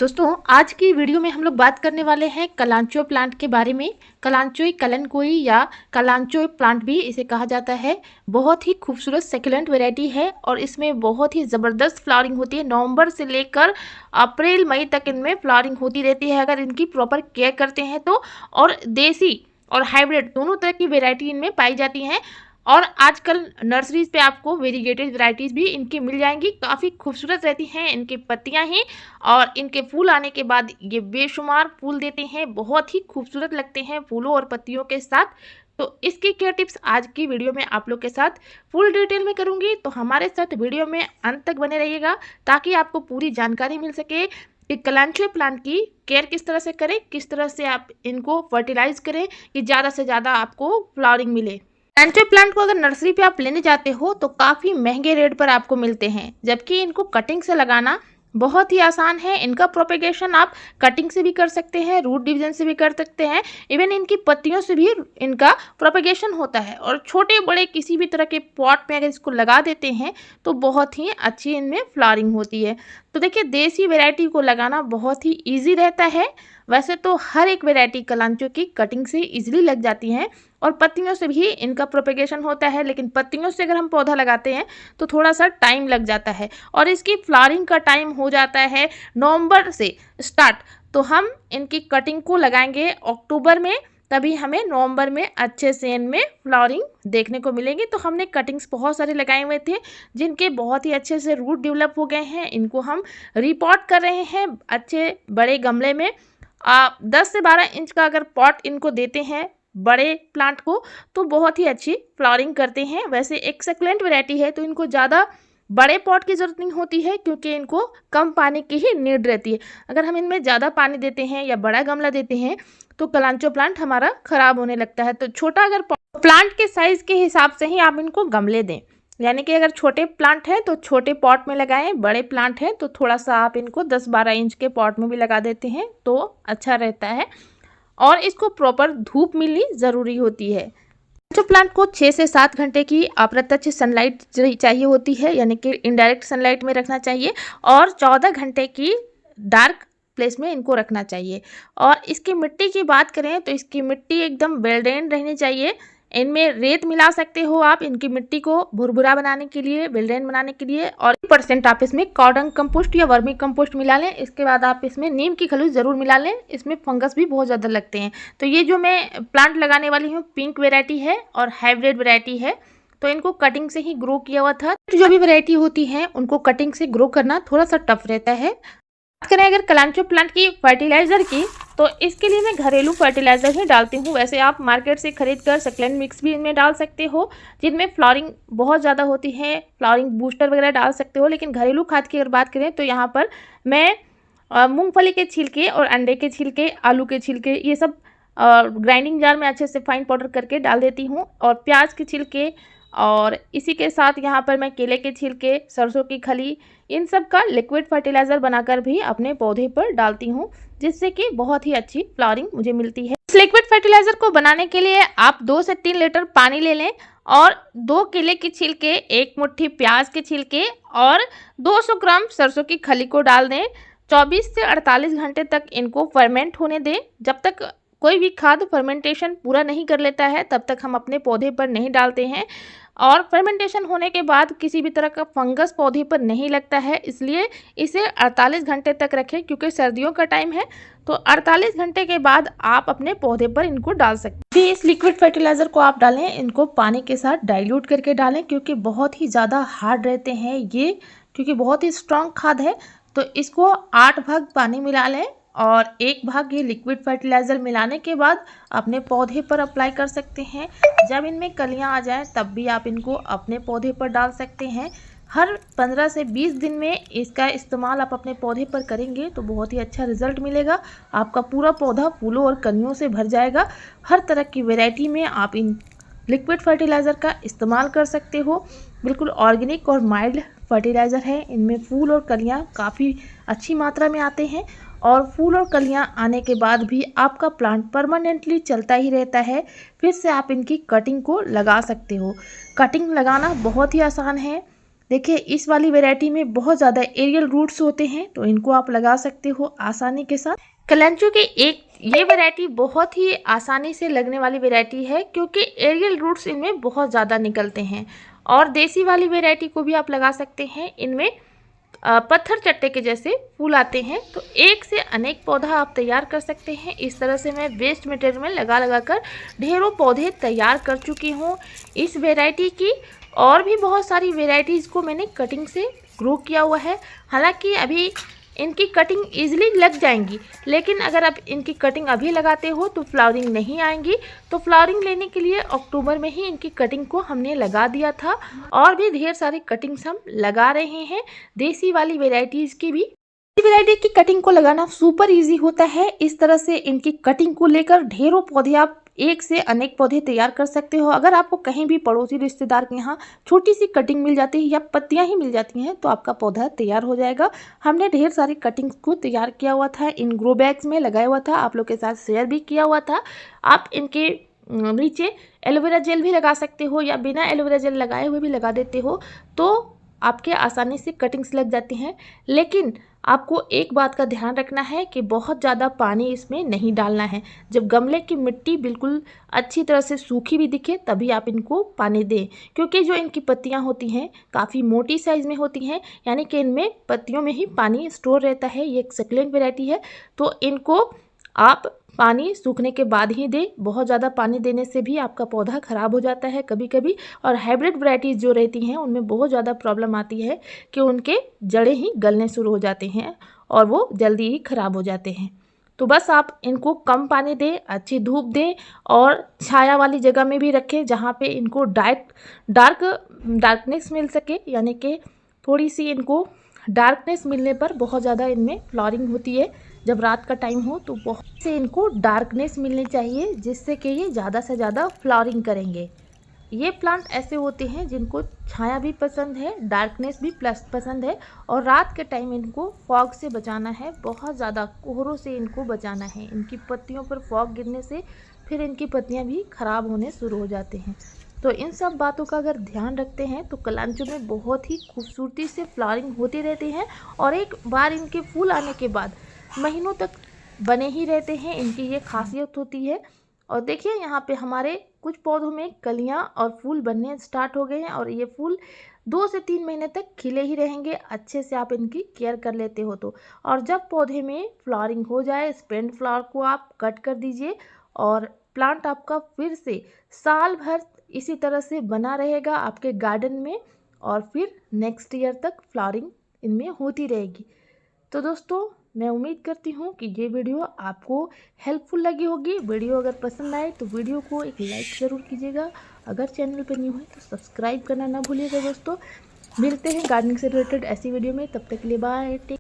दोस्तों आज की वीडियो में हम लोग बात करने वाले हैं कलांचो प्लांट के बारे में। कलांचोई कलनकोई या कलांचोई प्लांट भी इसे कहा जाता है। बहुत ही खूबसूरत सेकुलेंट वैरायटी है और इसमें बहुत ही ज़बरदस्त फ्लावरिंग होती है। नवंबर से लेकर अप्रैल मई तक इनमें फ्लावरिंग होती रहती है अगर इनकी प्रॉपर केयर करते हैं तो। और देसी और हाइब्रिड दोनों तरह की वैरायटी इनमें पाई जाती हैं और आजकल नर्सरीज पे आपको वेरीगेटेड वैरायटीज़ भी इनकी मिल जाएंगी। काफ़ी खूबसूरत रहती हैं इनकी पत्तियां ही और इनके फूल आने के बाद ये बेशुमार फूल देते हैं। बहुत ही खूबसूरत लगते हैं फूलों और पत्तियों के साथ। तो इसकी केयर टिप्स आज की वीडियो में आप लोग के साथ फुल डिटेल में करूंगी, तो हमारे साथ वीडियो में अंत तक बने रहिएगा ताकि आपको पूरी जानकारी मिल सके कि कलांचो प्लांट की केयर किस तरह से करें, किस तरह से आप इनको फर्टिलाइज करें कि ज़्यादा से ज़्यादा आपको फ्लावरिंग मिले। कलांचो प्लांट को अगर नर्सरी पे आप लेने जाते हो तो काफ़ी महंगे रेट पर आपको मिलते हैं, जबकि इनको कटिंग से लगाना बहुत ही आसान है। इनका प्रोपेगेशन आप कटिंग से भी कर सकते हैं, रूट डिवीजन से भी कर सकते हैं, इवन इनकी पत्तियों से भी इनका प्रोपेगेशन होता है। और छोटे बड़े किसी भी तरह के पॉट में अगर इसको लगा देते हैं तो बहुत ही अच्छी इनमें फ्लावरिंग होती है। तो देखिए, देसी वैरायटी को लगाना बहुत ही ईजी रहता है। वैसे तो हर एक वैरायटी कलांचो की कटिंग से इजीली लग जाती हैं और पत्तियों से भी इनका प्रोपेगेशन होता है, लेकिन पत्तियों से अगर हम पौधा लगाते हैं तो थोड़ा सा टाइम लग जाता है और इसकी फ्लावरिंग का टाइम हो जाता है नवंबर से स्टार्ट। तो हम इनकी कटिंग को लगाएंगे अक्टूबर में, तभी हमें नवंबर में अच्छे से इनमें फ्लावरिंग देखने को मिलेंगी। तो हमने कटिंग्स बहुत सारे लगाए हुए थे जिनके बहुत ही अच्छे से रूट डेवलप हो गए हैं। इनको हम रिपॉट कर रहे हैं अच्छे बड़े गमले में। 10 से 12 इंच का अगर पॉट इनको देते हैं बड़े प्लांट को तो बहुत ही अच्छी फ्लावरिंग करते हैं। वैसे एक सक्लेंट वैरायटी है तो इनको ज़्यादा बड़े पॉट की ज़रूरत नहीं होती है क्योंकि इनको कम पानी की ही नीड रहती है। अगर हम इनमें ज़्यादा पानी देते हैं या बड़ा गमला देते हैं तो कलांचो प्लांट हमारा ख़राब होने लगता है। तो छोटा अगर प्लांट के साइज़ के हिसाब से ही आप इनको गमले दें, यानी कि अगर छोटे प्लांट हैं तो छोटे पॉट में लगाएं, बड़े प्लांट हैं तो थोड़ा सा आप इनको 10-12 इंच के पॉट में भी लगा देते हैं तो अच्छा रहता है। और इसको प्रॉपर धूप मिलनी ज़रूरी होती है। जो प्लांट को 6 से 7 घंटे की अप्रत्यक्ष सनलाइट चाहिए होती है, यानी कि इनडायरेक्ट सनलाइट में रखना चाहिए और 14 घंटे की डार्क प्लेस में इनको रखना चाहिए। और इसकी मिट्टी की बात करें तो इसकी मिट्टी एकदम वेल ड्रेन्ड रहनी चाहिए। इनमें रेत मिला सकते हो आप इनकी मिट्टी को भुरभुरा बनाने के लिए, वेल ड्रेन बनाने के लिए। और 1% आप इसमें कॉर्डन कंपोस्ट या वर्मी कंपोस्ट मिला लें। इसके बाद आप इसमें नीम की खली ज़रूर मिला लें, इसमें फंगस भी बहुत ज़्यादा लगते हैं। तो ये जो मैं प्लांट लगाने वाली हूँ पिंक वेराइटी है और हाइब्रिड वेराइटी है, तो इनको कटिंग से ही ग्रो किया हुआ था। जो भी वैरायटी होती है उनको कटिंग से ग्रो करना थोड़ा सा टफ रहता है। बात करें अगर कलांचो प्लांट की फर्टिलाइज़र की, तो इसके लिए मैं घरेलू फर्टिलाइज़र ही डालती हूँ। वैसे आप मार्केट से खरीद कर सक्लेंट मिक्स भी इनमें डाल सकते हो जिनमें फ्लावरिंग बहुत ज़्यादा होती है, फ्लावरिंग बूस्टर वगैरह डाल सकते हो। लेकिन घरेलू खाद की अगर बात करें तो यहाँ पर मैं मूंगफली के छिलके और अंडे के छिलके, आलू के छिलके, ये सब ग्राइंडिंग जार में अच्छे से फाइन पाउडर करके डाल देती हूँ। और प्याज के छिलके और इसी के साथ यहाँ पर मैं केले के छिलके, सरसों की खली, इन सब का लिक्विड फर्टिलाइज़र बनाकर भी अपने पौधे पर डालती हूँ, जिससे कि बहुत ही अच्छी फ्लावरिंग मुझे मिलती है। इस लिक्विड फर्टिलाइज़र को बनाने के लिए आप 2 से 3 लीटर पानी ले लें और 2 केले के छिलके, 1 मुट्ठी प्याज के छिलके और 200 ग्राम सरसों की खली को डाल दें। 24 से 48 घंटे तक इनको फर्मेंट होने दें। जब तक कोई भी खाद फर्मेंटेशन पूरा नहीं कर लेता है तब तक हम अपने पौधे पर नहीं डालते हैं। और फर्मेंटेशन होने के बाद किसी भी तरह का फंगस पौधे पर नहीं लगता है, इसलिए इसे 48 घंटे तक रखें क्योंकि सर्दियों का टाइम है। तो 48 घंटे के बाद आप अपने पौधे पर इनको डाल सकते हैं। इस लिक्विड फर्टिलाइज़र को आप डालें, इनको पानी के साथ डाइल्यूट करके डालें क्योंकि बहुत ही ज़्यादा हार्ड रहते हैं ये, क्योंकि बहुत ही स्ट्रॉन्ग खाद है। तो इसको 8 भाग पानी मिला लें और 1 भाग ये लिक्विड फर्टिलाइज़र मिलाने के बाद अपने पौधे पर अप्लाई कर सकते हैं। जब इनमें कलियां आ जाएं तब भी आप इनको अपने पौधे पर डाल सकते हैं। हर 15 से 20 दिन में इसका इस्तेमाल आप अपने पौधे पर करेंगे तो बहुत ही अच्छा रिजल्ट मिलेगा। आपका पूरा पौधा फूलों और कलियों से भर जाएगा। हर तरह की वैरायटी में आप इन लिक्विड फर्टिलाइज़र का इस्तेमाल कर सकते हो। बिल्कुल ऑर्गेनिक और माइल्ड फर्टिलाइज़र है। इनमें फूल और कलियाँ काफ़ी अच्छी मात्रा में आते हैं और फूल और कलियां आने के बाद भी आपका प्लांट परमानेंटली चलता ही रहता है। फिर से आप इनकी कटिंग को लगा सकते हो। कटिंग लगाना बहुत ही आसान है। देखिए इस वाली वैरायटी में बहुत ज़्यादा एरियल रूट्स होते हैं, तो इनको आप लगा सकते हो आसानी के साथ। कलांचो के ये वैरायटी बहुत ही आसानी से लगने वाली वैरायटी है, क्योंकि एरियल रूट्स इनमें बहुत ज़्यादा निकलते हैं। और देसी वाली वैरायटी को भी आप लगा सकते हैं, इनमें पत्थर चट्टे के जैसे फूल आते हैं। तो एक से अनेक पौधा आप तैयार कर सकते हैं। इस तरह से मैं वेस्ट मटेरियल में लगा कर ढेरों पौधे तैयार कर चुकी हूँ इस वैरायटी की। और भी बहुत सारी वैरायटीज़ को मैंने कटिंग से ग्रो किया हुआ है। हालांकि अभी इनकी कटिंग इजीली लग जाएंगी, लेकिन अगर आप इनकी कटिंग अभी लगाते हो तो फ्लावरिंग नहीं आएंगी। तो फ्लावरिंग लेने के लिए अक्टूबर में ही इनकी कटिंग को हमने लगा दिया था, और भी ढेर सारी कटिंग्स हम लगा रहे हैं देसी वाली वेराइटीज़ की भी। वैरायटी की कटिंग को लगाना सुपर इजी होता है। इस तरह से इनकी कटिंग को लेकर ढेरों पौधे आप एक से अनेक पौधे तैयार कर सकते हो। अगर आपको कहीं भी पड़ोसी रिश्तेदार के यहाँ छोटी सी कटिंग मिल जाती है या पत्तियां ही मिल जाती हैं, तो आपका पौधा तैयार हो जाएगा। हमने ढेर सारी कटिंग्स को तैयार किया हुआ था, इन ग्रो बैग्स में लगाया हुआ था, आप लोग के साथ शेयर भी किया हुआ था। आप इनके नीचे एलोवेरा जेल भी लगा सकते हो, या बिना एलोवेरा जेल लगाए हुए भी लगा देते हो, तो आपके आसानी से कटिंग्स लग जाती हैं। लेकिन आपको एक बात का ध्यान रखना है कि बहुत ज़्यादा पानी इसमें नहीं डालना है। जब गमले की मिट्टी बिल्कुल अच्छी तरह से सूखी भी दिखे तभी आप इनको पानी दें, क्योंकि जो इनकी पत्तियां होती हैं काफ़ी मोटी साइज़ में होती हैं, यानी कि इनमें पत्तियों में ही पानी स्टोर रहता है। ये एक सक्लेंट वैरायटी है, तो इनको आप पानी सूखने के बाद ही दें। बहुत ज़्यादा पानी देने से भी आपका पौधा ख़राब हो जाता है कभी कभी। और हाइब्रिड वैरायटीज़ जो रहती हैं उनमें बहुत ज़्यादा प्रॉब्लम आती है कि उनके जड़ें ही गलने शुरू हो जाते हैं और वो जल्दी ही ख़राब हो जाते हैं। तो बस आप इनको कम पानी दें, अच्छी धूप दें, और छाया वाली जगह में भी रखें जहाँ पे इनको डार्कनेस मिल सके, यानी कि थोड़ी सी इनको डार्कनेस मिलने पर बहुत ज़्यादा इनमें फ्लावरिंग होती है। जब रात का टाइम हो तो बहुत से इनको डार्कनेस मिलनी चाहिए, जिससे कि ये ज़्यादा से ज़्यादा फ्लावरिंग करेंगे। ये प्लांट ऐसे होते हैं जिनको छाया भी पसंद है, डार्कनेस भी प्लस पसंद है, और रात के टाइम इनको फॉग से बचाना है, बहुत ज़्यादा कोहरों से इनको बचाना है। इनकी पत्तियों पर फॉग गिरने से फिर इनकी पत्तियाँ भी ख़राब होने शुरू हो जाते हैं। तो इन सब बातों का अगर ध्यान रखते हैं तो कलांचो में बहुत ही खूबसूरती से फ्लावरिंग होती रहती है, और एक बार इनके फूल आने के बाद महीनों तक बने ही रहते हैं। इनकी ये खासियत होती है। और देखिए यहाँ पे हमारे कुछ पौधों में कलियाँ और फूल बनने स्टार्ट हो गए हैं, और ये फूल 2 से 3 महीने तक खिले ही रहेंगे, अच्छे से आप इनकी केयर कर लेते हो तो। और जब पौधे में फ्लावरिंग हो जाए, स्पेंड फ्लावर को आप कट कर दीजिए, और प्लांट आपका फिर से साल भर इसी तरह से बना रहेगा आपके गार्डन में, और फिर नेक्स्ट ईयर तक फ्लावरिंग इनमें होती रहेगी। तो दोस्तों मैं उम्मीद करती हूँ कि ये वीडियो आपको हेल्पफुल लगी होगी। वीडियो अगर पसंद आए तो वीडियो को एक लाइक ज़रूर कीजिएगा। अगर चैनल पर न्यू है तो सब्सक्राइब करना ना भूलिएगा दोस्तों। मिलते हैं गार्डनिंग से रिलेटेड ऐसी वीडियो में, तब तक के लिए बाय।